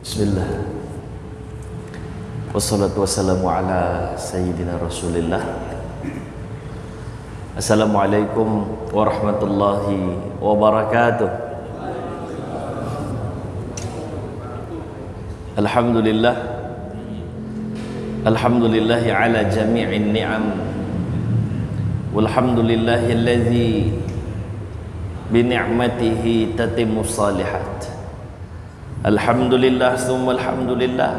Bismillah. Wassalatu wassalamu ala sayyidina Rasulillah. Assalamualaikum warahmatullahi wabarakatuh. Alhamdulillah. Alhamdulillahi ala jami'in ni'am. Walhamdulillahi alladzi bi ni'matihi tatimmu salihat. Alhamdulillah summa alhamdulillah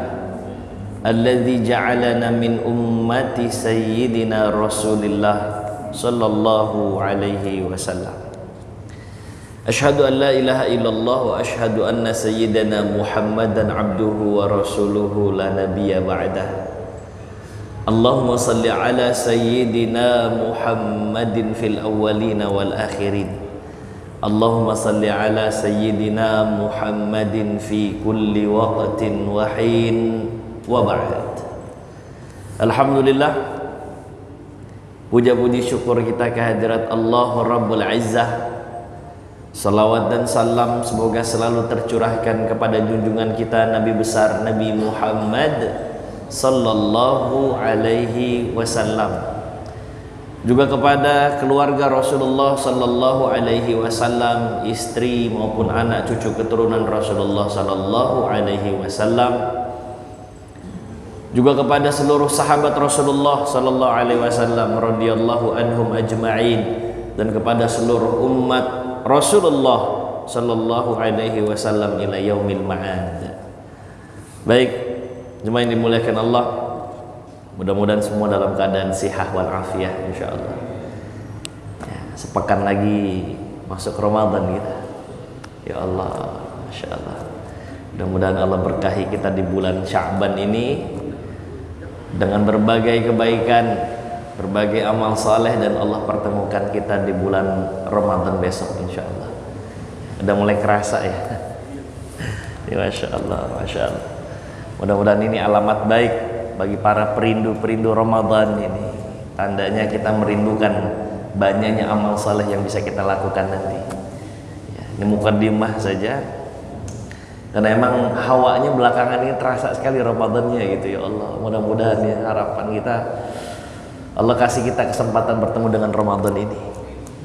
alladzi ja'alana min ummati sayyidina Rasulillah sallallahu alaihi wasallam. Asyhadu an la ilaha illallah wa asyhadu anna sayyidana Muhammadan abduhu wa rasuluhu la nabiyya ba'dah. Allahumma salli ala sayyidina Muhammadin fil awwalina wal akhirin. Allahumma salli ala sayyidina Muhammadin fi kulli waqtin wa hin wa ba'd. Alhamdulillah, puja-puji syukur kita kehadirat Allah Rabbul Izzah. Salawat dan salam semoga selalu tercurahkan kepada junjungan kita Nabi besar Nabi Muhammad sallallahu alaihi wasallam, juga kepada keluarga Rasulullah sallallahu alaihi wasallam, istri maupun anak cucu keturunan Rasulullah sallallahu alaihi wasallam, juga kepada seluruh sahabat Rasulullah sallallahu alaihi wasallam radhiyallahu anhum ajma'in, dan kepada seluruh umat Rasulullah sallallahu alaihi wasallam ila yaumil ma'ad. Baik, jemaah yang dimuliakan Allah, mudah-mudahan semua dalam keadaan sihat wal afiah insyaallah. Ya, sepekan lagi masuk Ramadan kita. Ya Allah, masyaallah. Mudah-mudahan Allah berkahi kita di bulan Sya'ban ini dengan berbagai kebaikan, berbagai amal saleh, dan Allah pertemukan kita di bulan Ramadan besok insyaallah. Udah mulai kerasa ya. Ya masyaallah, masyaallah. Mudah-mudahan ini alamat baik bagi para perindu-perindu Ramadan ini. Tandanya kita merindukan banyaknya amal saleh yang bisa kita lakukan nanti. Ya, ini mukadimah saja. Karena emang hawanya belakangan ini terasa sekali Ramadannya gitu ya Allah. Mudah-mudahan ya, harapan kita Allah kasih kita kesempatan bertemu dengan Ramadan ini.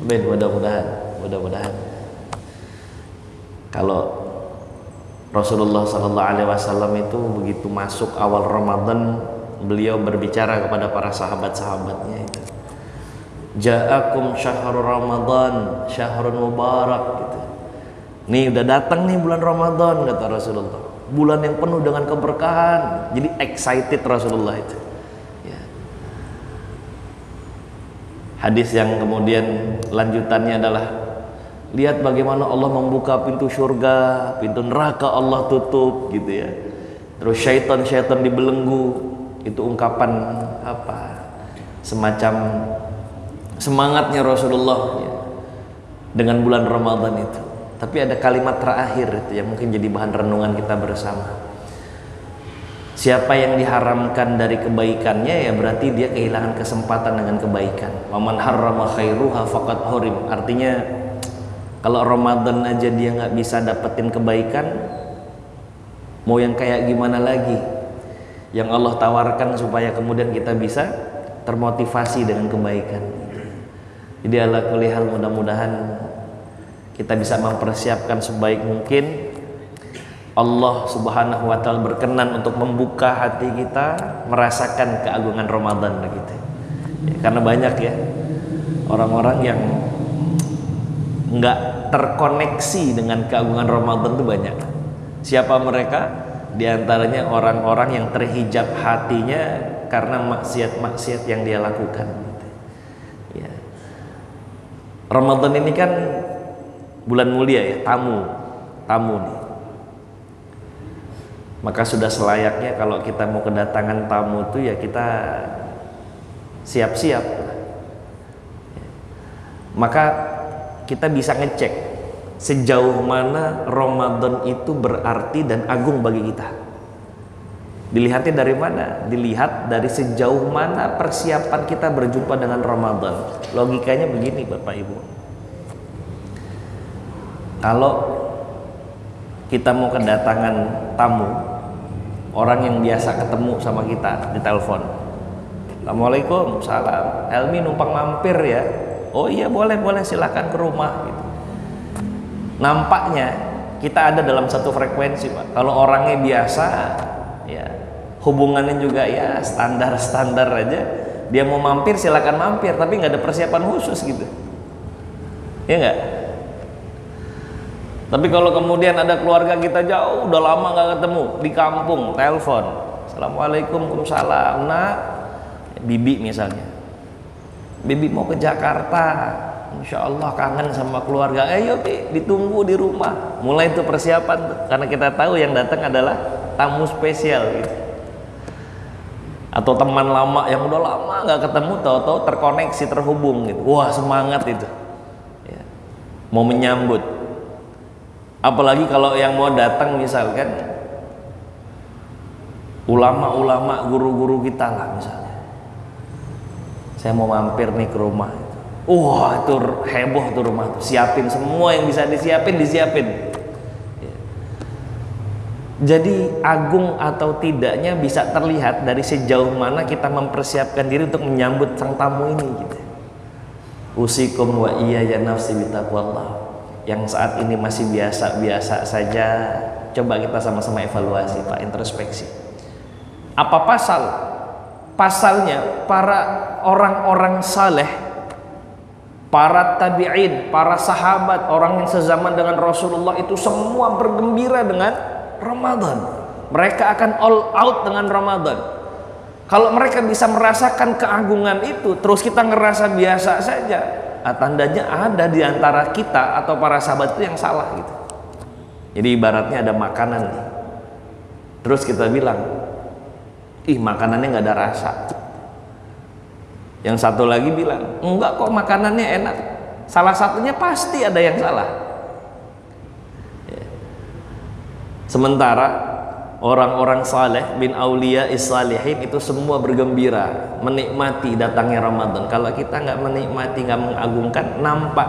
Mudah-mudahan. Kalau Rasulullah sallallahu alaihi wasallam itu begitu masuk awal Ramadan, beliau berbicara kepada para sahabat-sahabatnya itu, ja'akum syahrul Ramadan syahrun mubarak gitu. Nih udah datang nih bulan Ramadan, kata Rasulullah, bulan yang penuh dengan keberkahan. Jadi excited Rasulullah itu ya. Hadis yang kemudian lanjutannya adalah, lihat bagaimana Allah membuka pintu surga, pintu neraka Allah tutup gitu ya. Terus syaitan dibelenggu. Itu ungkapan apa? Semacam semangatnya Rasulullah ya, dengan bulan Ramadan itu. Tapi ada kalimat terakhir itu yang mungkin jadi bahan renungan kita bersama. Siapa yang diharamkan dari kebaikannya, ya berarti dia kehilangan kesempatan dengan kebaikan. Waman harrama khairuha faqad hurim. Artinya kalau Ramadan aja dia nggak bisa dapetin kebaikan, mau yang kayak gimana lagi yang Allah tawarkan supaya kemudian kita bisa termotivasi dengan kebaikan. Jadi ala kulli hal, mudah-mudahan kita bisa mempersiapkan sebaik mungkin. Allah subhanahu wa ta'ala berkenan untuk membuka hati kita merasakan keagungan Ramadan begitu ya, karena banyak ya orang-orang yang nggak terkoneksi dengan keagungan Ramadan itu banyak. Siapa mereka? Di antaranya orang-orang yang terhijab hatinya karena maksiat-maksiat yang dia lakukan. Ya. Ramadan ini kan bulan mulia ya, tamu nih. Maka sudah selayaknya kalau kita mau kedatangan tamu itu ya kita siap-siap. Maka kita bisa ngecek sejauh mana Ramadan itu berarti dan agung bagi kita. Dilihatnya dari mana? Dilihat dari sejauh mana persiapan kita berjumpa dengan Ramadan. Logikanya begini Bapak Ibu. Kalau kita mau kedatangan tamu, orang yang biasa ketemu sama kita di telepon. Assalamualaikum, salam. Helmi numpang mampir ya. Oh iya boleh silakan ke rumah gitu. Nampaknya kita ada dalam satu frekuensi, Pak. Kalau orangnya biasa ya, hubungannya juga ya standar aja, dia mau mampir silakan mampir, tapi nggak ada persiapan khusus gitu, ya nggak? Tapi kalau kemudian ada keluarga kita jauh, udah lama nggak ketemu, di kampung, telepon, assalamualaikum, waalaikumsalam, nak, bibi misalnya, bibi mau ke Jakarta, insya Allah kangen sama keluarga, ayo ditunggu di rumah, mulai itu persiapan tuh. Karena kita tahu yang datang adalah tamu spesial gitu. Atau teman lama yang udah lama nggak ketemu, tahu-tahu terkoneksi, terhubung gitu, wah semangat itu ya, mau menyambut. Apalagi kalau yang mau datang misalkan ulama-ulama, guru-guru kita lah misalnya, saya mau mampir nih ke rumah, wah itu heboh tuh rumah tuh, siapin semua yang bisa disiapin. Jadi agung atau tidaknya bisa terlihat dari sejauh mana kita mempersiapkan diri untuk menyambut sang tamu ini gitu. Usikum wa iyaya nafsi bitaqwallah. Yang saat ini masih biasa-biasa saja, coba kita sama-sama evaluasi, Pak, introspeksi. Apa pasalnya para orang-orang saleh, para tabi'in, para sahabat, orang yang sezaman dengan Rasulullah itu semua bergembira dengan Ramadan. Mereka akan all out dengan Ramadan. Kalau mereka bisa merasakan keagungan itu, terus kita ngerasa biasa saja, tandanya ada di antara kita atau para sahabat itu yang salah gitu. Jadi ibaratnya ada makanan nih, terus kita bilang, ih makanannya nggak ada rasa. Yang satu lagi bilang, enggak kok makanannya enak. Salah satunya pasti ada yang salah. Sementara orang-orang saleh bin aulia is-salihin itu semua bergembira menikmati datangnya Ramadan. Kalau kita nggak menikmati, nggak mengagungkan,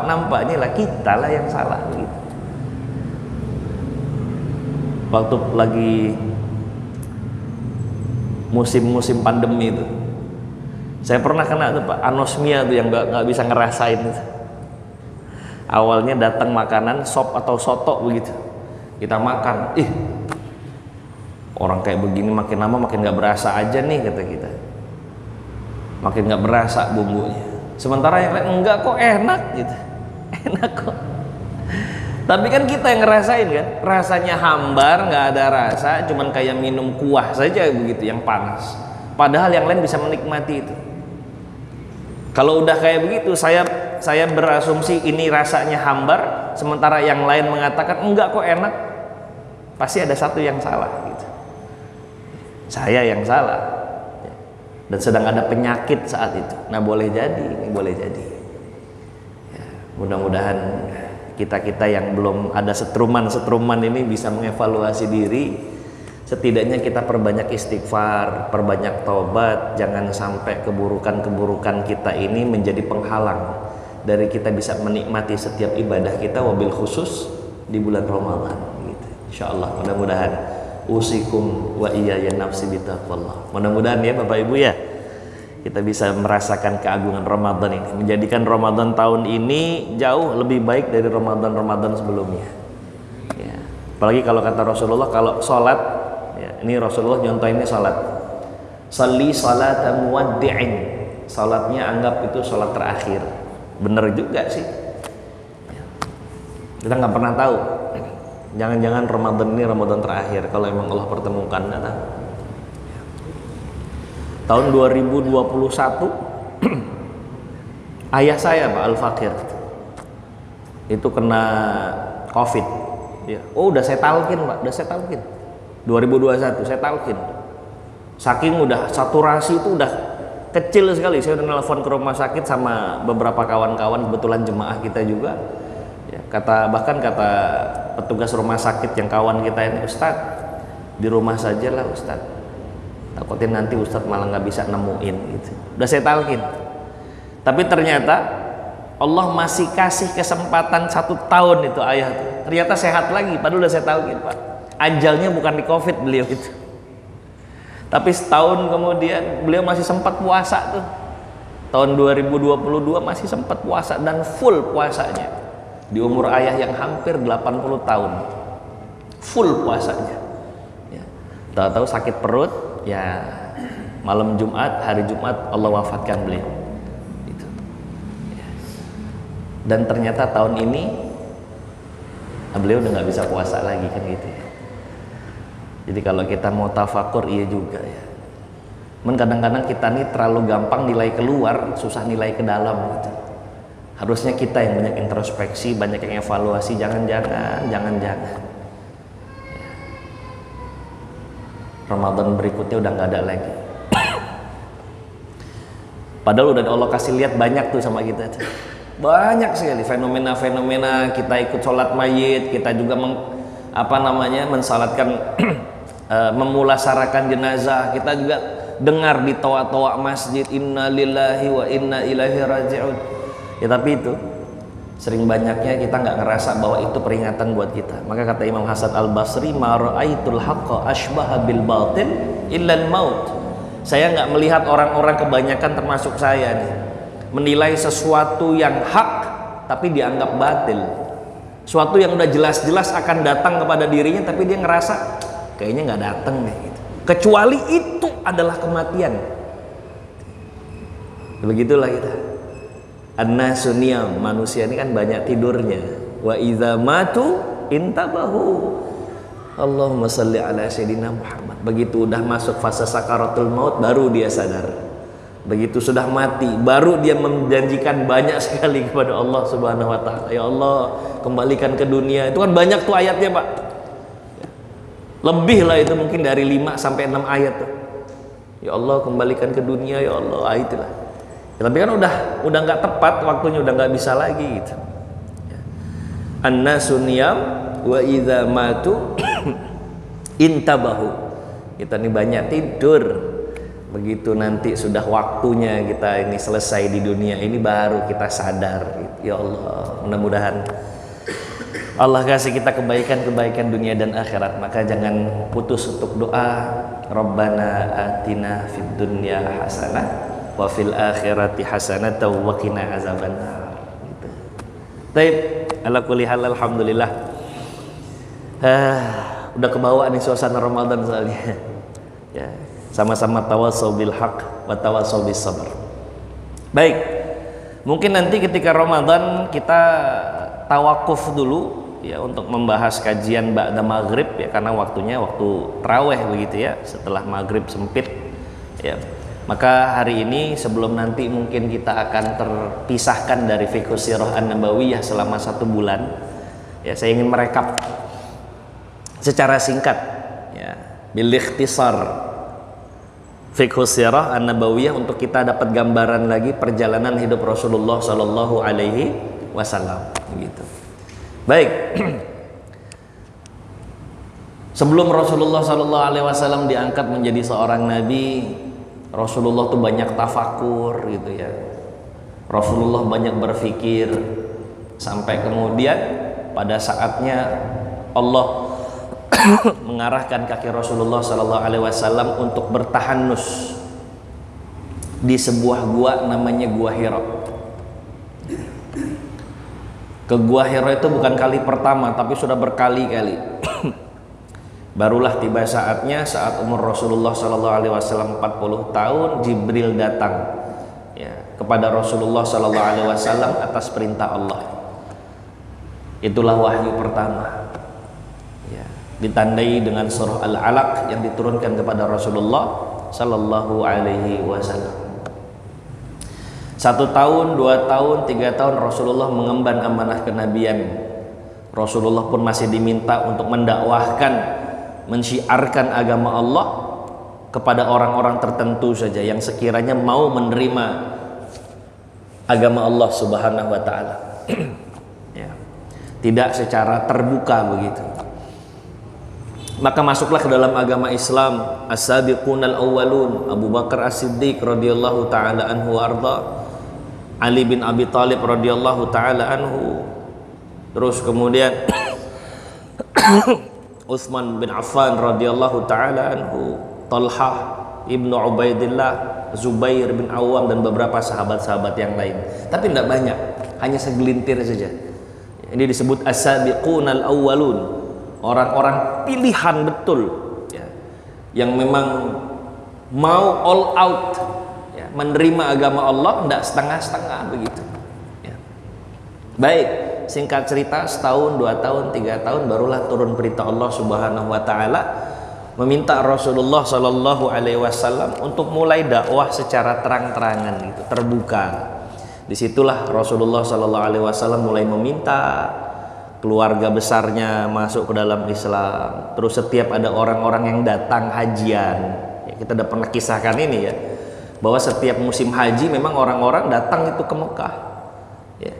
nampaknya lah kita lah yang salah gitu. Waktu lagi musim pandemi itu, saya pernah kena tuh Pak, anosmia tuh yang nggak bisa ngerasain itu. Awalnya datang makanan sop atau soto begitu, kita makan, orang kayak begini makin lama makin nggak berasa aja nih, kata kita, makin nggak berasa bumbunya. Sementara yang lain enggak kok, enak gitu, enak kok. Tapi kan kita yang ngerasain kan, rasanya hambar, nggak ada rasa, cuman kayak minum kuah saja begitu yang panas. Padahal yang lain bisa menikmati itu. Kalau udah kayak begitu, saya berasumsi ini rasanya hambar, sementara yang lain mengatakan enggak kok enak, pasti ada satu yang salah gitu. Saya yang salah, dan sedang ada penyakit saat itu. Nah boleh jadi, ini boleh jadi. Ya, mudah-mudahan kita yang belum ada setruman ini bisa mengevaluasi diri. Setidaknya kita perbanyak istighfar, perbanyak taubat, jangan sampai keburukan-keburukan kita ini menjadi penghalang dari kita bisa menikmati setiap ibadah kita, wabil khusus di bulan Ramadan gitu. Insyaallah, mudah-mudahan usikum wa iyaya nafsi bitaqwallah. Mudah-mudahan ya Bapak Ibu ya, kita bisa merasakan keagungan Ramadan ini, menjadikan Ramadan tahun ini jauh lebih baik dari Ramadan sebelumnya ya. Apalagi kalau kata Rasulullah, kalau sholat ya, ini Rasulullah nyontohinnya sholat, salli salata muwaddi'in, sholatnya anggap itu sholat terakhir. Bener juga sih ya. Kita nggak pernah tahu, jangan-jangan Ramadan ini Ramadan terakhir kalau emang Allah pertemukan. Tahun 2021 ayah saya Pak Al-Fakir itu kena COVID ya. Oh udah saya talkin Pak, udah saya talkin 2021 saya talkin, saking udah saturasi itu udah kecil sekali. Saya udah nelfon ke rumah sakit sama beberapa kawan-kawan, kebetulan jemaah kita juga ya, bahkan kata petugas rumah sakit yang kawan kita ini, Ustadz di rumah saja lah Ustadz, takutin nanti Ustadz malah nggak bisa nemuin gitu. Udah saya talkin, tapi ternyata Allah masih kasih kesempatan 1 tahun itu ayah tuh, ternyata sehat lagi. Padahal udah saya talkin Pak, ajalnya bukan di COVID beliau itu Tapi setahun kemudian beliau masih sempat puasa tuh. Tahun 2022 masih sempat puasa dan full puasanya. Di umur ayah yang hampir 80 tahun. Full puasanya. Ya. Tahu-tahu sakit perut, ya malam Jumat, hari Jumat Allah wafatkan beliau. Gitu. Ya. Dan ternyata tahun ini beliau udah nggak bisa puasa lagi kan gitu ya. Jadi kalau kita mau tafakur iya juga ya. Kadang-kadang kita nih terlalu gampang nilai keluar, susah nilai ke dalam gitu. Harusnya kita yang banyak introspeksi, banyak yang evaluasi, jangan-jangan. Ya. Ramadan berikutnya udah nggak ada lagi. Padahal udah Allah kasih lihat banyak tuh sama kita tuh. Banyak sekali fenomena-fenomena, kita ikut sholat mayit, kita juga mensalatkan memulasarakan jenazah, kita juga dengar di toa-toa masjid inna lillahi wa inna ilaihi raji'un. Ya tapi itu sering banyaknya kita nggak ngerasa bahwa itu peringatan buat kita. Maka kata Imam Hasan Al-Basri, ma ra'aitul haqqa ashbaha bil batil illa al-maut. Saya nggak melihat orang-orang kebanyakan termasuk saya nih menilai sesuatu yang hak tapi dianggap batil. Suatu yang udah jelas-jelas akan datang kepada dirinya tapi dia ngerasa kayaknya nggak datang deh gitu. Kecuali itu adalah kematian. Begitulah kita. An-nasu niyam, manusia ini kan banyak tidurnya. Wa idza matu intabahu. Allahumma shalli ala sayyidina Muhammad. Begitu udah masuk fase sakaratul maut baru dia sadar. Begitu sudah mati baru dia menjanjikan banyak sekali kepada Allah Subhanahu wa taala. Ya Allah, kembalikan ke dunia. Itu kan banyak tuh ayatnya, Pak. Lebih lah itu mungkin dari 5 sampai 6 ayat tuh. Ya Allah, kembalikan ke dunia ya Allah, itulah. Ya, tapi kan udah nggak tepat waktunya, udah nggak bisa lagi gitu. An-nasu niyam wa idza matu intabahu. Kita ini banyak tidur. Begitu nanti sudah waktunya kita ini selesai di dunia ini baru kita sadar gitu. Ya Allah, mudah-mudahan Allah kasih kita kebaikan-kebaikan dunia dan akhirat. Maka jangan putus untuk doa. Rabbana atina fid dunya hasanah wa fil akhirati hasanah wa qina azabannar. Gitu. Baik, ala kulli hal alhamdulillah. Udah kebawa nih suasana Ramadan soalnya. Ya, sama-sama tawassaw bil haq wa tawassaw bis sabr. Baik. Mungkin nanti ketika Ramadan kita tawakuf dulu ya untuk membahas kajian ba'da maghrib ya, karena waktunya waktu tarawih begitu ya, setelah maghrib sempit ya. Maka hari ini sebelum nanti mungkin kita akan terpisahkan dari fiqh sirah an-nabawiyah selama 1 bulan ya, saya ingin merekap secara singkat ya, bil ikhtisar fiqh sirah an-nabawiyah untuk kita dapat gambaran lagi perjalanan hidup Rasulullah sallallahu alaihi wasallam begitu. Baik. Sebelum Rasulullah sallallahu alaihi wasallam diangkat menjadi seorang nabi, Rasulullah tuh banyak tafakur gitu ya. Rasulullah banyak berpikir sampai kemudian pada saatnya Allah mengarahkan kaki Rasulullah sallallahu alaihi wasallam untuk bertahanus di sebuah gua namanya Gua Hira. Ke Gua Hira itu bukan kali pertama tapi sudah berkali-kali. Barulah tiba saatnya saat umur Rasulullah sallallahu alaihi wasallam 40 tahun Jibril datang ya kepada Rasulullah sallallahu alaihi wasallam atas perintah Allah. Itulah wahyu pertama. Ya, ditandai dengan surah Al-Alaq yang diturunkan kepada Rasulullah sallallahu alaihi wasallam. 1 tahun, 2 tahun, 3 tahun Rasulullah mengemban amanah kenabian. Rasulullah pun masih diminta untuk mendakwahkan, mensyiarkan agama Allah kepada orang-orang tertentu saja yang sekiranya mau menerima agama Allah Subhanahu wa taala. Ya. Tidak secara terbuka begitu. Maka masuklah ke dalam agama Islam as-sabiqunal awwalun, Abu Bakar As-Siddiq radhiyallahu taala anhu warda, Ali bin Abi Thalib radhiyallahu taala anhu, terus kemudian Utsman bin Affan radhiyallahu taala anhu, Talhah Ibnu Ubaidillah, Zubair bin Awam, dan beberapa sahabat-sahabat yang lain. Tapi tidak banyak, hanya segelintir saja. Ini disebut as-sabiqunal awwalun, orang-orang pilihan betul, ya, yang memang mau all out, ya, menerima agama Allah, tidak setengah-setengah begitu. Ya. Baik, singkat cerita, setahun, 2 tahun, 3 tahun barulah turun perintah Allah Subhanahu wa taala meminta Rasulullah Shallallahu alaihi wasallam untuk mulai dakwah secara terang-terangan gitu, terbuka. Disitulah Rasulullah Shallallahu alaihi wasallam mulai meminta keluarga besarnya masuk ke dalam Islam. Terus setiap ada orang-orang yang datang hajian, ya, kita udah pernah kisahkan ini ya, bahwa setiap musim haji memang orang-orang datang itu ke Mekah, ya,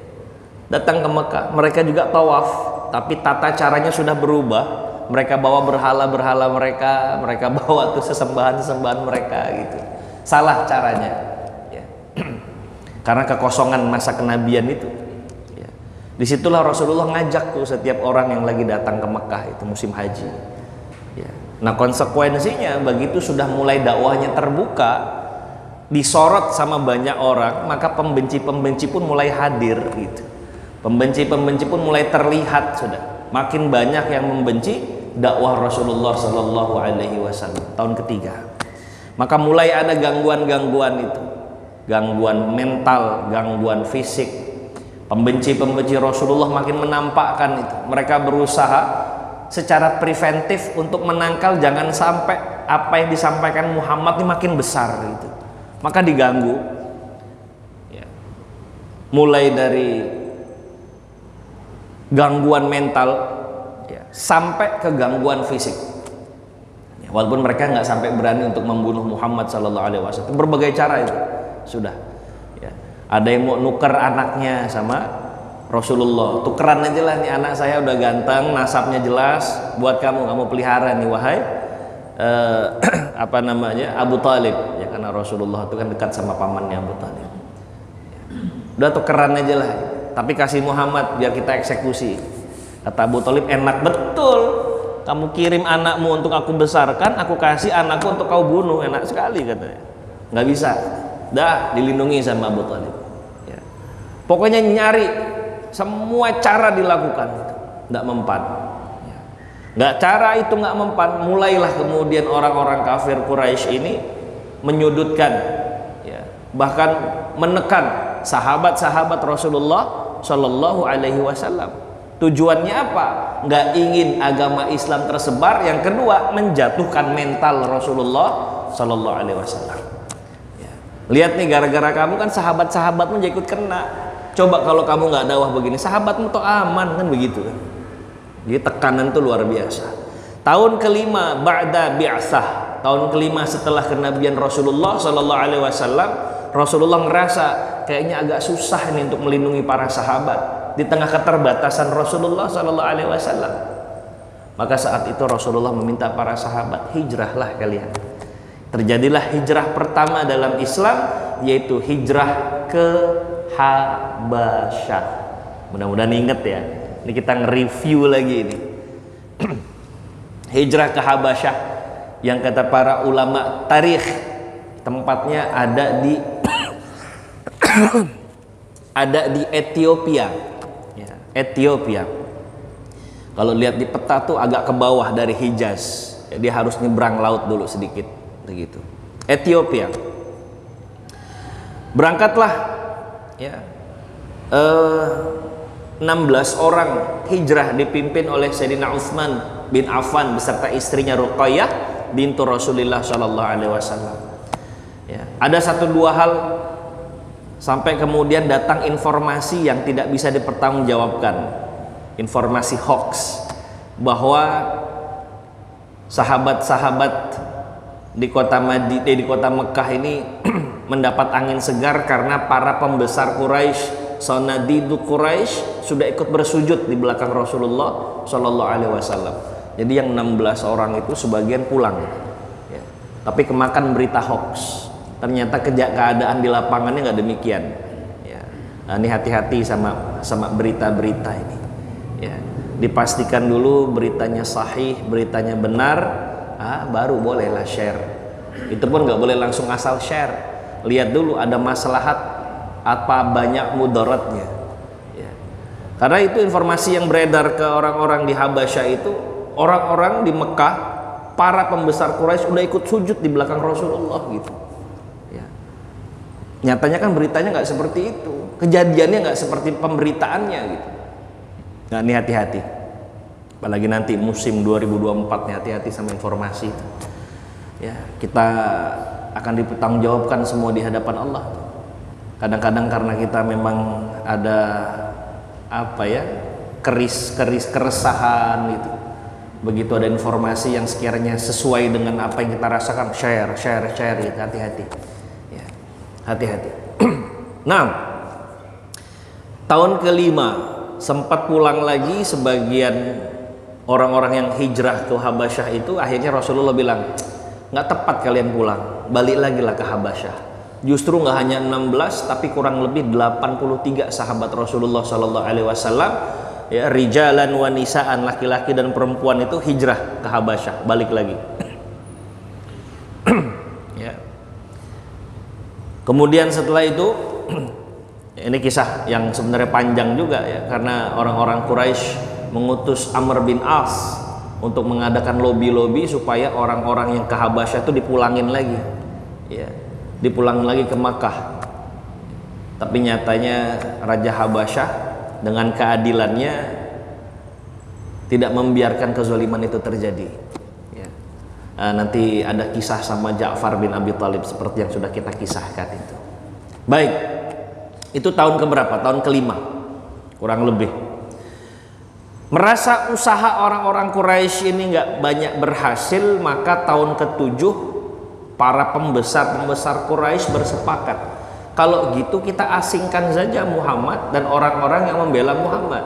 datang ke Mekah. Mereka juga tawaf, tapi tata caranya sudah berubah. Mereka bawa berhala-berhala mereka bawa tuh sesembahan-sesembahan mereka gitu. Salah caranya, ya. Karena kekosongan masa kenabian itu, ya. Disitulah Rasulullah ngajak tuh setiap orang yang lagi datang ke Mekah itu musim haji, ya. Nah konsekuensinya begitu sudah mulai dakwahnya terbuka, disorot sama banyak orang, maka pembenci-pembenci pun mulai hadir gitu. Pembenci-pembenci pun mulai terlihat sudah. Makin banyak yang membenci dakwah Rasulullah Sallallahu Alaihi Wasallam. Tahun ketiga, maka mulai ada gangguan-gangguan itu, gangguan mental, gangguan fisik. Pembenci-pembenci Rasulullah makin menampakkan itu. Mereka berusaha secara preventif untuk menangkal jangan sampai apa yang disampaikan Muhammad ini makin besar gitu. Maka diganggu, ya. Mulai dari gangguan mental, ya, sampai ke gangguan fisik, ya, walaupun mereka nggak sampai berani untuk membunuh Muhammad Sallallahu Alaihi Wasallam. Berbagai cara itu sudah, ya. Ada yang mau nuker anaknya sama Rasulullah, tukeran aja lah, nih anak saya udah ganteng, nasabnya jelas, buat kamu pelihara nih wahai apa namanya, Abu Talib, ya, karena Rasulullah itu kan dekat sama pamannya Abu Talib, ya. Udah tukeran aja lah, tapi kasih Muhammad biar kita eksekusi. Kata Abu Talib, enak betul, kamu kirim anakmu untuk aku besarkan, aku kasih anakku untuk kau bunuh, enak sekali katanya. Nggak bisa, dah dilindungi sama Abu Talib, ya. Pokoknya nyari semua cara dilakukan, nggak mempan, ya. Nggak, cara itu nggak mempan, mulailah kemudian orang-orang kafir Quraisy ini menyudutkan, ya, bahkan menekan sahabat-sahabat Rasulullah Shallallahu Alaihi Wasallam. Tujuannya apa? Nggak ingin agama Islam tersebar. Yang kedua, menjatuhkan mental Rasulullah Shallallahu Alaihi Wasallam. Ya. Lihat nih, gara-gara kamu kan sahabat-sahabatmu jadi ikut kena. Coba kalau kamu nggak dakwah begini, sahabatmu tuh aman kan begitu kan? Jadi tekanan tuh luar biasa. Tahun kelima ba'da bi'atsah, tahun kelima setelah kenabian Rasulullah Shallallahu Alaihi Wasallam, Rasulullah ngerasa kayaknya agak susah nih untuk melindungi para sahabat di tengah keterbatasan Rasulullah Sallallahu Alaihi Wasallam. Maka saat itu Rasulullah meminta para sahabat, hijrahlah kalian. Terjadilah hijrah pertama dalam Islam, yaitu hijrah ke Habasyah. Mudah-mudahan inget ya. Ini kita nge-review lagi ini. Hijrah ke Habasyah yang kata para ulama tarikh tempatnya ada di Ethiopia, ya, Ethiopia. Kalau lihat di peta tuh agak ke bawah dari Hijaz, jadi harus nyebrang laut dulu sedikit, begitu. Ethiopia. Berangkatlah, ya, 16 orang hijrah dipimpin oleh Sayyidina Utsman bin Affan beserta istrinya Ruqayyah bintu Rasulullah Shallallahu Alaihi Wasallam. Ya, ada 1-2 hal sampai kemudian datang informasi yang tidak bisa dipertanggungjawabkan, informasi hoax, bahwa sahabat-sahabat di kota Mekah ini mendapat angin segar karena para pembesar Quraisy, sanadidu Quraisy, sudah ikut bersujud di belakang Rasulullah Shallallahu Alaihi Wasallam. Jadi yang 16 orang itu sebagian pulang, ya, tapi kemakan berita hoax. Ternyata keadaan di lapangannya nggak demikian, ya. Nah, ini hati-hati sama berita-berita ini, ya. Dipastikan dulu beritanya sahih, beritanya benar, baru bolehlah share. Itu pun nggak boleh langsung asal share. Lihat dulu ada maslahat apa banyak mudaratnya. Ya. Karena itu informasi yang beredar ke orang-orang di Habasyah itu, orang-orang di Mekah, para pembesar Quraisy udah ikut sujud di belakang Rasulullah gitu. Ya. Nyatanya kan beritanya nggak seperti itu, kejadiannya nggak seperti pemberitaannya gitu. Nah, ini hati-hati. Apalagi nanti musim 2024 nih, hati-hati sama informasi. Ya, kita akan dipertanggungjawabkan semua di hadapan Allah. Kadang-kadang karena kita memang ada keresahan gitu. Begitu ada informasi yang sekiranya sesuai dengan apa yang kita rasakan, share gitu. Hati-hati. Ya, hati-hati. Nah, tahun kelima sempat pulang lagi sebagian orang-orang yang hijrah ke Habasyah itu. Akhirnya Rasulullah bilang, nggak tepat kalian pulang, balik lagi lah ke Habasyah. Justru nggak hanya 16 tapi kurang lebih 83 sahabat Rasulullah Sallallahu Alaihi Wasallam, ya, rijalan wa nisaan, laki-laki dan perempuan itu hijrah ke Habasyah, balik lagi. Ya. Kemudian setelah itu ini kisah yang sebenarnya panjang juga ya, karena orang-orang Quraisy mengutus Amr bin As untuk mengadakan lobi-lobi supaya orang-orang yang ke Habasyah itu dipulangin lagi, ya, dipulangin lagi ke Makkah. Tapi nyatanya Raja Habasyah dengan keadilannya tidak membiarkan kezaliman itu terjadi. Ya. Nanti ada kisah sama Ja'far bin Abi Thalib seperti yang sudah kita kisahkan itu. Baik, itu tahun keberapa? Tahun kelima, kurang lebih. Merasa usaha orang-orang Quraisy ini nggak banyak berhasil, maka tahun ketujuh para pembesar Quraisy bersepakat, kalau gitu kita asingkan saja Muhammad dan orang-orang yang membela Muhammad,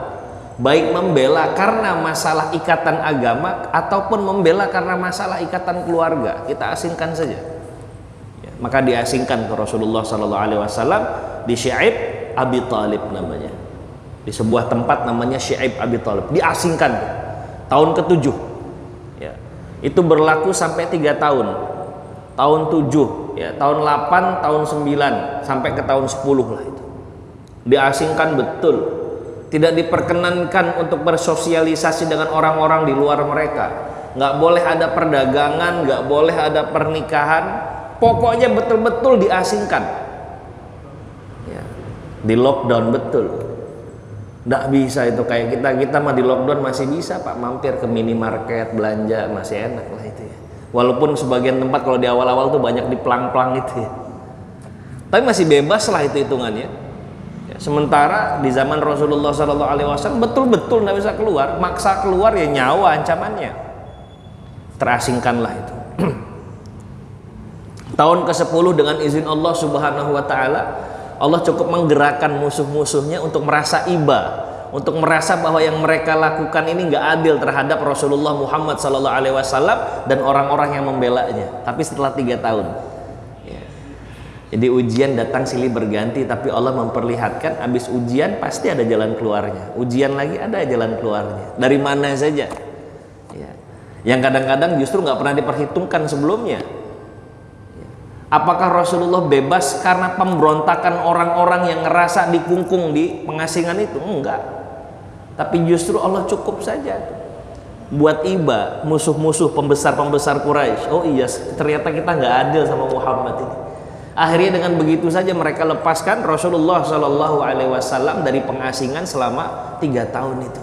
baik membela karena masalah ikatan agama ataupun membela karena masalah ikatan keluarga, kita asingkan saja. Ya, maka diasingkan ke Rasulullah Sallallahu Alaihi Wasallam di Syi'ib Abi Thalib namanya. Di sebuah tempat namanya Syi'ib Abi Thalib, diasingkan tahun ke-7. Ya. Itu berlaku sampai 3 tahun. Tahun 7, ya, tahun 8, tahun 9 sampai ke tahun 10 lah itu. Diasingkan betul. Tidak diperkenankan untuk bersosialisasi dengan orang-orang di luar mereka. Nggak boleh ada perdagangan, nggak boleh ada pernikahan. Pokoknya betul-betul diasingkan. Ya. Di lockdown betul. Nggak bisa itu kayak kita mah di lockdown masih bisa Pak, mampir ke minimarket belanja masih enak lah itu ya. Walaupun sebagian tempat kalau di awal-awal tuh banyak diplang-plang itu ya, tapi masih bebas lah itu hitungannya ya. Sementara di zaman Rasulullah SAW betul-betul nggak bisa keluar, maksa keluar ya nyawa ancamannya, terasingkanlah itu. Tahun ke-10 dengan izin Allah Subhanahu wa Ta'ala, Allah cukup menggerakkan musuh-musuhnya untuk merasa iba, untuk merasa bahwa yang mereka lakukan ini nggak adil terhadap Rasulullah Muhammad SAW dan orang-orang yang membelanya. Tapi setelah 3 tahun, ya. Jadi ujian datang silih berganti, tapi Allah memperlihatkan habis ujian pasti ada jalan keluarnya. Ujian lagi ada jalan keluarnya. Dari mana saja, ya. Yang kadang-kadang justru nggak pernah diperhitungkan sebelumnya. Apakah Rasulullah bebas karena pemberontakan orang-orang yang ngerasa dikungkung di pengasingan itu? Enggak. Tapi justru Allah cukup saja buat iba musuh-musuh pembesar Quraisy. Oh iya, ternyata kita nggak adil sama Muhammad ini. Akhirnya dengan begitu saja mereka lepaskan Rasulullah Shallallahu Alaihi Wasallam dari pengasingan selama 3 tahun itu.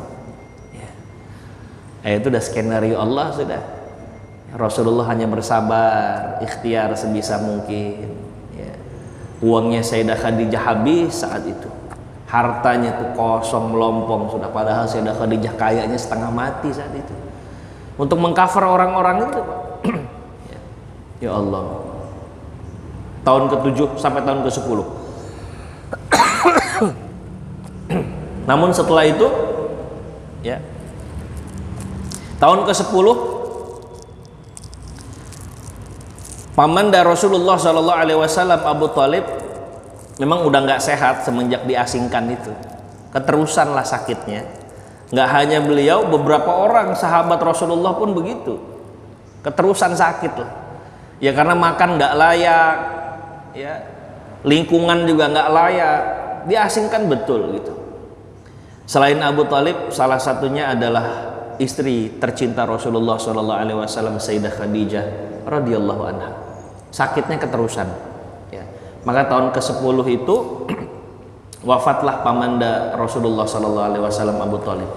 Ya. Itu udah skenario Allah sudah. Rasulullah hanya bersabar, ikhtiar sebisa mungkin. Ya. Uangnya Sayyidah Khadijah habis saat itu, hartanya tuh kosong melompong sudah, padahal Sayyidah Khadijah kayaknya setengah mati saat itu untuk mengcover orang-orang itu, Pak. Ya. Ya Allah, tahun ke-7 sampai tahun ke-10. Namun setelah itu, ya, tahun ke-10 pamanda Rasulullah Shallallahu Alaihi Wasallam Abu Thalib memang udah nggak sehat semenjak diasingkan itu. Keterusan lah sakitnya. Nggak hanya beliau, beberapa orang sahabat Rasulullah pun begitu. Keterusan sakit lah. Ya karena makan nggak layak, ya lingkungan juga nggak layak, diasingkan betul gitu. Selain Abu Talib, salah satunya adalah istri tercinta Rasulullah SAW, Sayyidah Khadijah radhiyallahu anha. Sakitnya keterusan, ya. Maka tahun ke-10 itu wafatlah pamanda Rasulullah SAW, Abu Talib.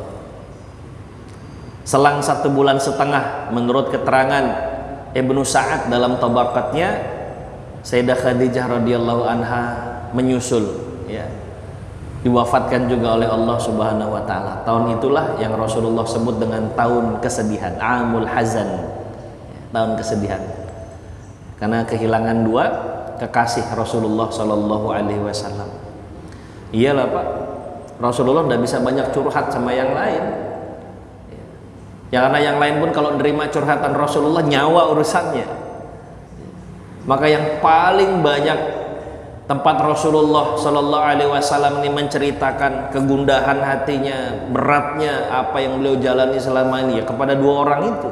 Selang 1 bulan setengah, menurut keterangan Ibnu Sa'ad dalam tabaqatnya, Sayyidah Khadijah radhiyallahu anha menyusul, ya, diwafatkan juga oleh Allah Subhanahu wa taala. Tahun itulah yang Rasulullah sebut dengan tahun kesedihan, Amul Hazan, tahun kesedihan. Karena kehilangan 2 kekasih Rasulullah sallallahu alaihi wasallam. Iyalah Pak, Rasulullah tidak bisa banyak curhat sama yang lain. Ya karena yang lain pun kalau menerima curhatan Rasulullah nyawa urusannya. Maka yang paling banyak tempat Rasulullah Sallallahu Alaihi Wasallam ini menceritakan kegundahan hatinya, beratnya apa yang beliau jalani selama ini, ya kepada 2 orang itu.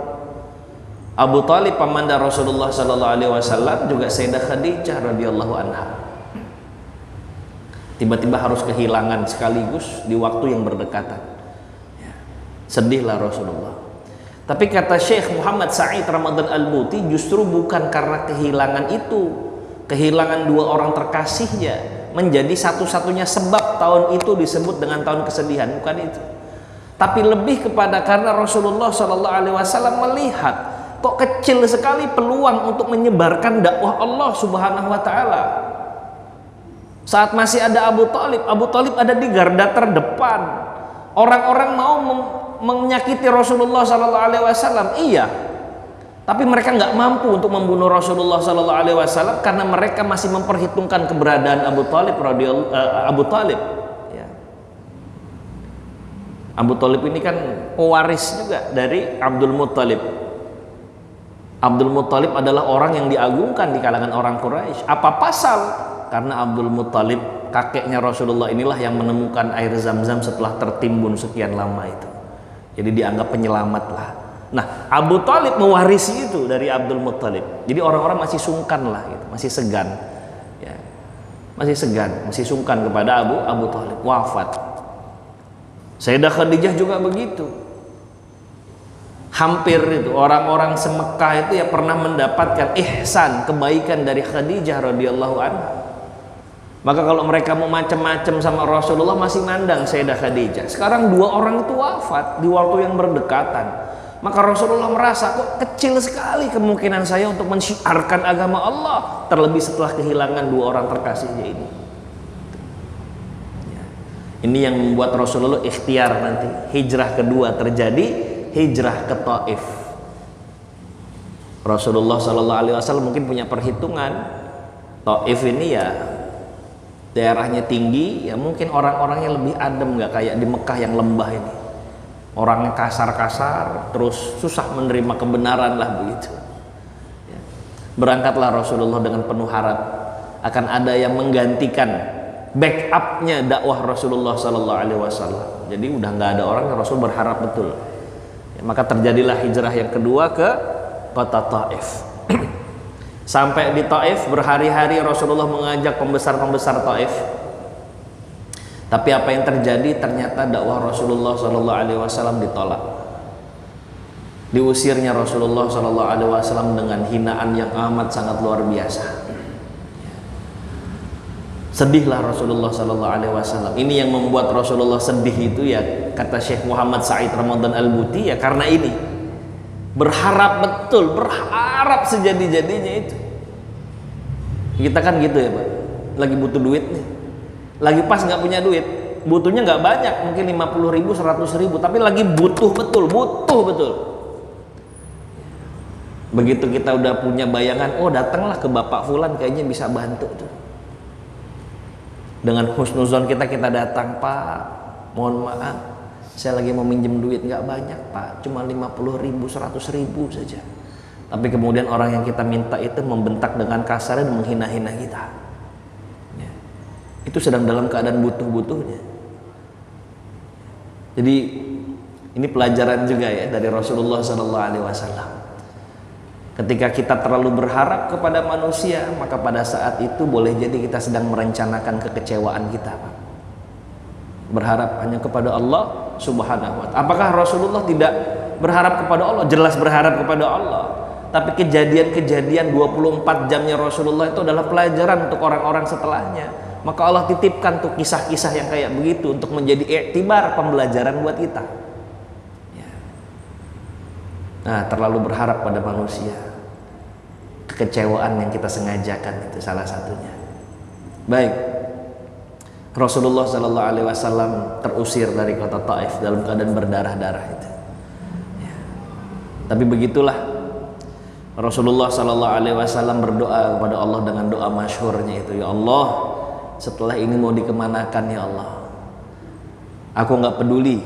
Abu Talib pamanda Rasulullah Sallallahu Alaihi Wasallam, juga Sayyidah Khadijah radhiyallahu anha. Tiba-tiba harus kehilangan sekaligus di waktu yang berdekatan. Ya, sedihlah Rasulullah. Tapi kata Syekh Muhammad Sa'id Ramadan Al-Buti, justru bukan karena kehilangan itu, kehilangan 2 orang terkasihnya menjadi satu-satunya sebab tahun itu disebut dengan tahun kesedihan, bukan itu. Tapi lebih kepada karena Rasulullah SAW melihat kok kecil sekali peluang untuk menyebarkan dakwah Allah Subhanahu wa taala. Saat masih ada Abu Talib ada di garda terdepan. Orang-orang mau menyakiti Rasulullah SAW, iya, tapi mereka nggak mampu untuk membunuh Rasulullah SAW karena mereka masih memperhitungkan keberadaan Abu Talib. Ya. Abu Talib ini kan pewaris juga dari Abdul Muttalib. Abdul Muttalib adalah orang yang diagungkan di kalangan orang Quraisy. Apa pasal? Karena Abdul Muttalib, kakeknya Rasulullah, inilah yang menemukan air Zam-Zam setelah tertimbun sekian lama itu. Jadi dianggap penyelamat lah. Nah, Abu Talib mewarisi itu dari Abdul Muttalib. Jadi orang-orang masih sungkan lah, gitu, masih segan, ya, masih sungkan kepada Abu Talib. Wafat. Sayyidah Khadijah juga begitu. Hampir itu orang-orang se-Mekkah itu ya pernah mendapatkan ihsan, kebaikan dari Khadijah radhiyallahu anha. Maka kalau mereka mau macam-macam sama Rasulullah masih mandang Sayyidah Khadijah. Sekarang 2 orang itu wafat di waktu yang berdekatan. Maka Rasulullah merasa kok kecil sekali kemungkinan saya untuk mensyiarkan agama Allah, terlebih setelah kehilangan 2 orang terkasihnya ini. Ini yang membuat Rasulullah ikhtiar nanti hijrah kedua terjadi, hijrah ke Taif. Rasulullah SAW mungkin punya perhitungan, Taif ini ya daerahnya tinggi, ya mungkin orang-orangnya lebih adem, nggak kayak di Mekah yang lembah ini. Orangnya kasar-kasar, terus susah menerima kebenaran lah begitu. Ya. Berangkatlah Rasulullah dengan penuh harap akan ada yang menggantikan backupnya dakwah Rasulullah SAW. Jadi udah nggak ada orang, Rasul berharap betul. Ya, maka terjadilah hijrah yang kedua ke kota Taif. Sampai di Taif berhari-hari Rasulullah mengajak pembesar-pembesar Taif. Tapi apa yang terjadi? Ternyata dakwah Rasulullah SAW ditolak. Diusirnya Rasulullah SAW dengan hinaan yang amat sangat luar biasa. Sedihlah Rasulullah SAW. Ini yang membuat Rasulullah sedih itu ya, kata Syekh Muhammad Sa'id Ramadan Al-Buti, ya karena ini. Berharap betul, berharap sejadi-jadinya itu. Kita kan gitu ya Pak, lagi butuh duit nih, lagi pas nggak punya duit, butuhnya nggak banyak, mungkin 50.000, 100.000, tapi lagi butuh betul. Begitu kita udah punya bayangan, oh datanglah ke Bapak Fulan, kayaknya bisa bantu tuh. Dengan husnuzon kita datang, Pak, mohon maaf, saya lagi mau minjem duit, nggak banyak Pak, cuma 50.000, 100.000 saja. Tapi kemudian orang yang kita minta itu membentak dengan kasar dan menghina-hina kita. Ya. Itu sedang dalam keadaan butuh-butuhnya. Jadi ini pelajaran juga ya dari Rasulullah SAW. Ketika kita terlalu berharap kepada manusia, maka pada saat itu boleh jadi kita sedang merencanakan kekecewaan kita, Pak. Berharap hanya kepada Allah Subhanahu wa ta'ala. Apakah Rasulullah tidak berharap kepada Allah? Jelas berharap kepada Allah. Tapi kejadian-kejadian 24 jamnya Rasulullah itu adalah pelajaran untuk orang-orang setelahnya. Maka Allah titipkan tuh kisah-kisah yang kayak begitu untuk menjadi iktibar, pembelajaran buat kita. Ya. Nah, terlalu berharap pada manusia, kekecewaan yang kita sengajakan itu salah satunya. Baik, Rasulullah Shallallahu Alaihi Wasallam terusir dari kota Taif dalam keadaan berdarah-darah itu. Ya. Tapi begitulah Rasulullah Shallallahu Alaihi Wasallam berdoa kepada Allah dengan doa masyhurnya itu, ya Allah, setelah ini mau dikemanakan ya Allah, aku nggak peduli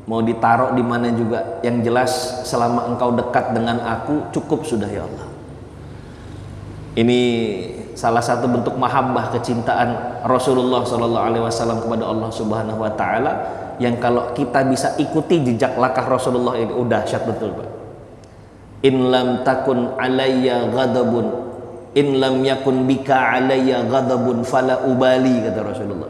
mau ditaruh di mana juga, yang jelas selama engkau dekat dengan aku cukup sudah ya Allah. Ini salah satu bentuk mahabbah, kecintaan Rasulullah Shallallahu Alaihi Wasallam kepada Allah Subhanahu Wa Taala, yang kalau kita bisa ikuti jejak langkah Rasulullah ini udah dahsyat betul, Pak. In lam takun alayya ghadabun, in lam yakun bika alayya ghadabun fala ubali, kata Rasulullah.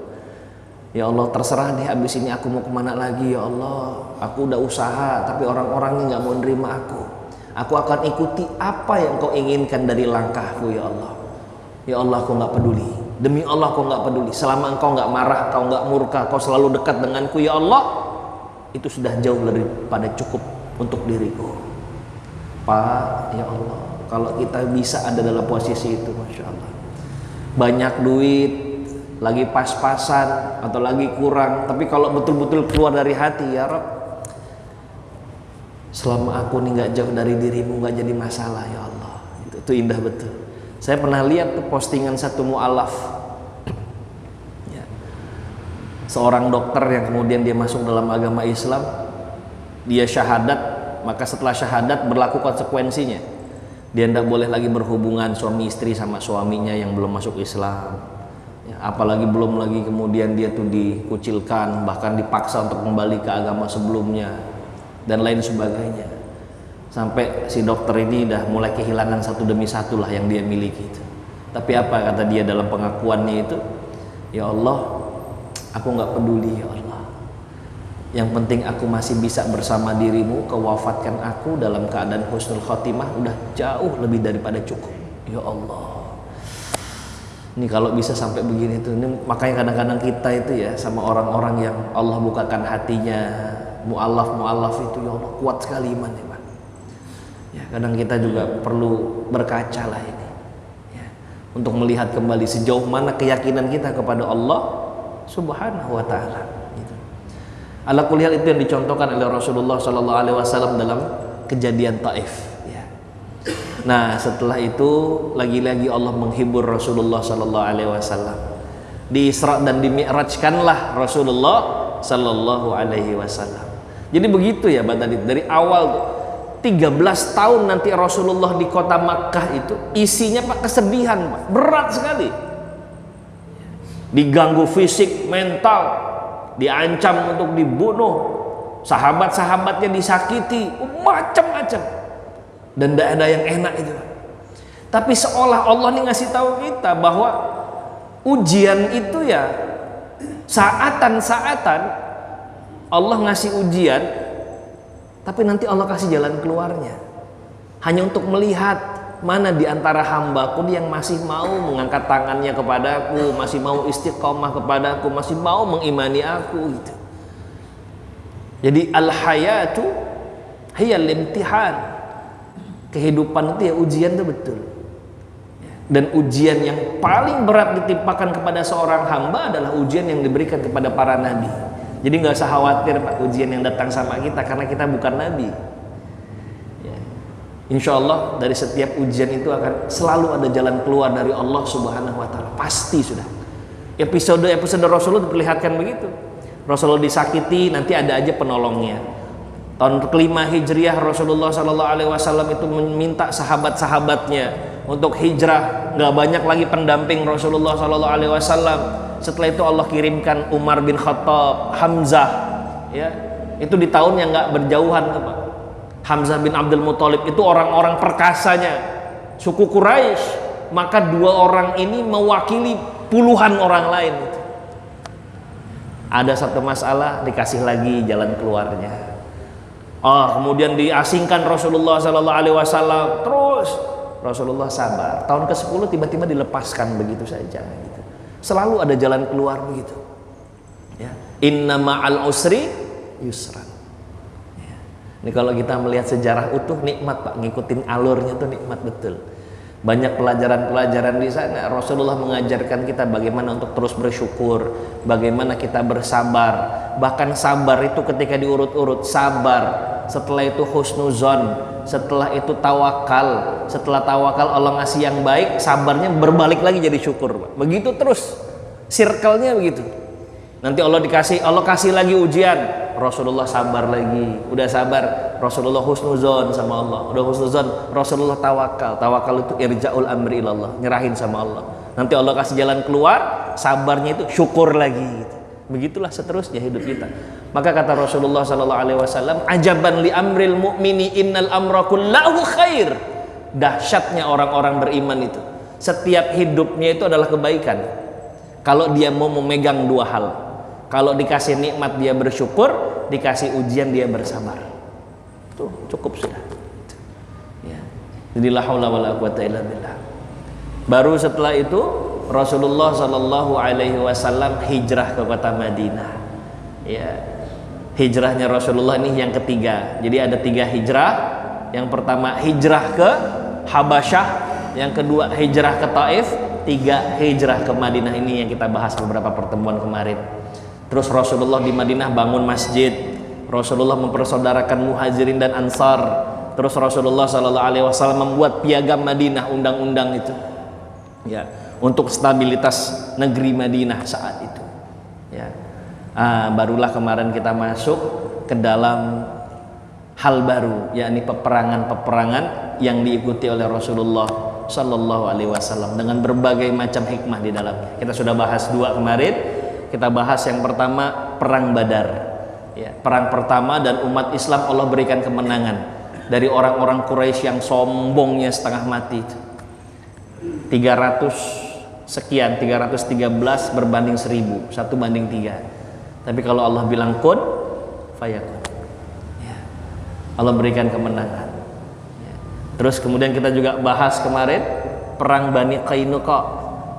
Ya Allah, terserah deh abis ini aku mau kemana lagi ya Allah. Aku udah usaha tapi orang-orangnya nggak mau nerima aku. Aku akan ikuti apa yang kau inginkan dari langkahku ya Allah. Ya Allah, aku nggak peduli. Demi Allah, aku nggak peduli. Selama engkau nggak marah, kau nggak murka, kau selalu dekat denganku ya Allah, itu sudah jauh daripada cukup untuk diriku. Pak, ya Allah, kalau kita bisa ada dalam posisi itu, Masya Allah, banyak duit, lagi pas-pasan atau lagi kurang, tapi kalau betul-betul keluar dari hati, ya Rabb, selama aku nih nggak jauh dari dirimu, nggak jadi masalah ya Allah. Itu indah betul. Saya pernah lihat tuh postingan satu mu'alaf ya, seorang dokter yang kemudian dia masuk dalam agama Islam, dia syahadat. Maka setelah syahadat berlaku konsekuensinya. Dia tidak boleh lagi berhubungan suami istri sama suaminya yang belum masuk Islam ya, apalagi belum lagi kemudian dia tuh dikucilkan, bahkan dipaksa untuk kembali ke agama sebelumnya dan lain sebagainya. Sampai si dokter ini udah mulai kehilangan satu demi satu lah yang dia miliki itu. Tapi apa kata dia dalam pengakuannya itu? Ya Allah, aku nggak peduli ya Allah. Yang penting aku masih bisa bersama dirimu, kau wafatkan aku dalam keadaan husnul khotimah, udah jauh lebih daripada cukup. Ya Allah, ini kalau bisa sampai begini tuh, ini makanya kadang-kadang kita itu ya sama orang-orang yang Allah bukakan hatinya, mu'alaf itu, ya Allah, kuat sekali imannya, Pak. Ya, kadang kita juga perlu berkaca lah ini ya, untuk melihat kembali sejauh mana keyakinan kita kepada Allah Subhanahu wa Ta'ala. Ala kulli hal itu yang dicontohkan oleh Rasulullah Sallallahu Alaihi Wasallam dalam kejadian Taif. Ya. Nah, setelah itu lagi-lagi Allah menghibur Rasulullah Sallallahu Alaihi Wasallam. Di Isra dan di Mi'rajkanlah Rasulullah Sallallahu Alaihi Wasallam. Jadi begitu ya, Pak, tadi dari awal tuh 13 tahun nanti Rasulullah di kota Makkah itu isinya, Pak, kesedihan, Pak, berat sekali. Diganggu fisik, mental, diancam untuk dibunuh, sahabat-sahabatnya disakiti, macam-macam, dan tidak ada yang enak itu. Tapi seolah Allah nih ngasih tahu kita bahwa ujian itu ya saatan-saatan Allah ngasih ujian, tapi nanti Allah kasih jalan keluarnya, hanya untuk melihat mana di antara hambaku yang masih mau mengangkat tangannya kepadaku, masih mau istiqomah kepadaku, masih mau mengimani aku gitu. Jadi al-hayatu hiyal imtihan. Kehidupan itu ya ujian itu betul. Dan ujian yang paling berat ditimpakan kepada seorang hamba adalah ujian yang diberikan kepada para nabi. Jadi nggak usah khawatir, Pak, ujian yang datang sama kita, karena kita bukan nabi. Insya Allah dari setiap ujian itu akan selalu ada jalan keluar dari Allah Subhanahu Wa Taala. Pasti sudah. Episode Rasulullah diperlihatkan begitu. Rasulullah disakiti, nanti ada aja penolongnya. Tahun ke-5 Hijriah Rasulullah Sallallahu Alaihi Wasallam itu meminta sahabat-sahabatnya untuk hijrah. Nggak banyak lagi pendamping Rasulullah Sallallahu Alaihi Wasallam. Setelah itu Allah kirimkan Umar bin Khattab, Hamzah, ya, itu di tahun yang nggak berjauhan tuh, Pak. Hamzah bin Abdul Muthalib itu orang-orang perkasanya suku Quraisy, maka dua orang ini mewakili puluhan orang lain. Ada satu masalah, dikasih lagi jalan keluarnya. Kemudian diasingkan Rasulullah Sallallahu Alaihi Wasallam, terus Rasulullah sabar. Tahun ke-10 tiba-tiba dilepaskan begitu saja. Gitu. Selalu ada jalan keluar begitu. Ya. Inna ma'al usri yusran. Ya. Ini kalau kita melihat sejarah utuh, nikmat Pak, ngikutin alurnya tuh nikmat betul. Banyak pelajaran-pelajaran di sana. Rasulullah mengajarkan kita bagaimana untuk terus bersyukur, bagaimana kita bersabar. Bahkan sabar itu ketika diurut-urut, sabar, setelah itu husnuzon, setelah itu tawakal, setelah tawakal Allah ngasih yang baik, sabarnya berbalik lagi jadi syukur, Pak. Begitu terus, circle-nya begitu. Nanti Allah kasih lagi ujian, Rasulullah sabar lagi, udah sabar, Rasulullah husnuzon sama Allah, udah husnuzon, Rasulullah tawakal itu irja'ul amri ilallah, nyerahin sama Allah. Nanti Allah kasih jalan keluar, sabarnya itu syukur lagi gitu. Begitulah seterusnya hidup kita. Maka kata Rasulullah sallallahu alaihi wasallam, ajaban li amril mu'mini innal amra kullahu khair. Dahsyatnya orang-orang beriman itu, setiap hidupnya itu adalah kebaikan kalau dia mau memegang dua hal. Kalau dikasih nikmat dia bersyukur, dikasih ujian dia bersabar. Tuh cukup sudah. Ya. Jadi la haula wala quwata illa billah. Baru setelah itu Rasulullah sallallahu alaihi wasallam hijrah ke kota Madinah. Ya. Hijrahnya Rasulullah ini yang ketiga. Jadi ada 3 hijrah. Yang pertama hijrah ke Habasyah, yang kedua hijrah ke Taif, 3 hijrah ke Madinah. Ini yang kita bahas beberapa pertemuan kemarin. Terus Rasulullah di Madinah bangun masjid, Rasulullah mempersaudarakan muhajirin dan ansar. Terus Rasulullah sallallahu alaihi wasallam membuat piagam Madinah, undang-undang itu, ya, untuk stabilitas negeri Madinah saat itu. Ya, barulah kemarin kita masuk ke dalam hal baru, yakni peperangan-peperangan yang diikuti oleh Rasulullah sallallahu alaihi wasallam dengan berbagai macam hikmah di dalamnya. Kita sudah bahas 2 kemarin. Kita bahas yang pertama perang Badar, ya, perang pertama, dan umat Islam Allah berikan kemenangan dari orang-orang Quraisy yang sombongnya setengah mati. 300 sekian, 313 berbanding 1000, 1 banding 3. Tapi kalau Allah bilang kun fayakun, ya, Allah berikan kemenangan. Ya. Terus kemudian kita juga bahas kemarin perang Bani Qainuqa,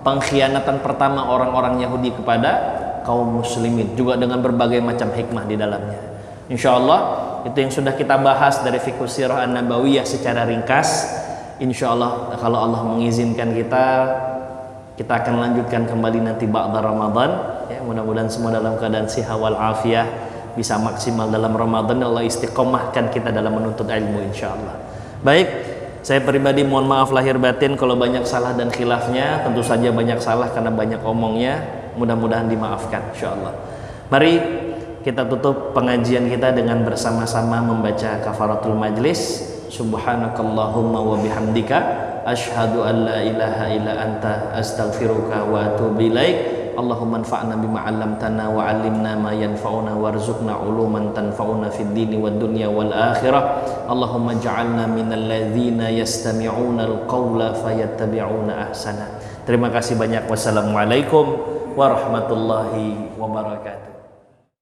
pengkhianatan pertama orang-orang Yahudi kepada kaum muslimin, juga dengan berbagai macam hikmah di dalamnya. Insya Allah itu yang sudah kita bahas dari fiqh sirah an-nabawiyah secara ringkas. Insya Allah kalau Allah mengizinkan kita akan lanjutkan kembali nanti ba'da Ramadan, ya, mudah-mudahan semua dalam keadaan siha wal afiyah, bisa maksimal dalam Ramadan. Allah istiqomahkan kita dalam menuntut ilmu insya Allah. Baik, saya pribadi mohon maaf lahir batin kalau banyak salah dan khilafnya. Tentu saja banyak salah karena banyak omongnya, mudah-mudahan dimaafkan insyaallah. Mari kita tutup pengajian kita dengan bersama-sama membaca kafaratul majlis. Subhanakallahumma wa bihamdika asyhadu an la ilaha illa anta astaghfiruka wa atubu ilaik. Allahumma anfa'na bima 'allamtana wa 'allimna ma yanfa'una warzuqna 'uluman tanfa'una fid dini wad dunya wal akhirah. Allahumma ij'alna minal ladzina yastami'una al-qawla fayattabi'una ahsana. Terima kasih banyak. Wassalamualaikum warahmatullahi wabarakatuh.